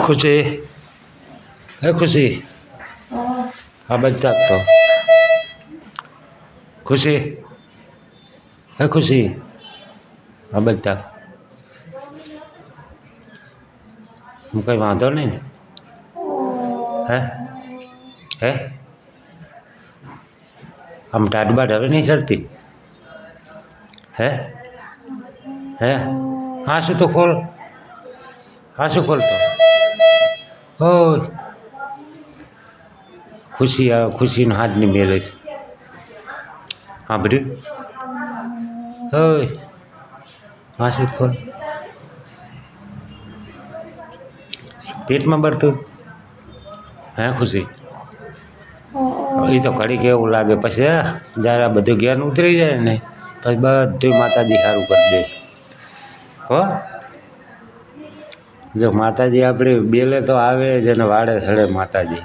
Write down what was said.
ખુશી હે ખુશી આ બચતા તો ખુશી હે ખુશી આ બચતા હું કંઈ વાંધો નહીં ને હે હે આમ ટાટબાટ હવે નહીં ચડતી હે હે હા શું તો ખોલ હા શું ખોલતો હો ખુશી આવે ખુશીનો હાથની મેલે છે હા બધું હોય હા શું ખોલ પેટમાં ભરતું હે ખુશી એ તો ઘડી કેવું લાગે પછી જ્યારે આ બધું જ્ઞાન ઉતરી જાય ને પછી બધું માતાજી સારું કરી દે હો જો માતાજી આપણે બેલે તો આવે જ અને વાડે સડે માતાજી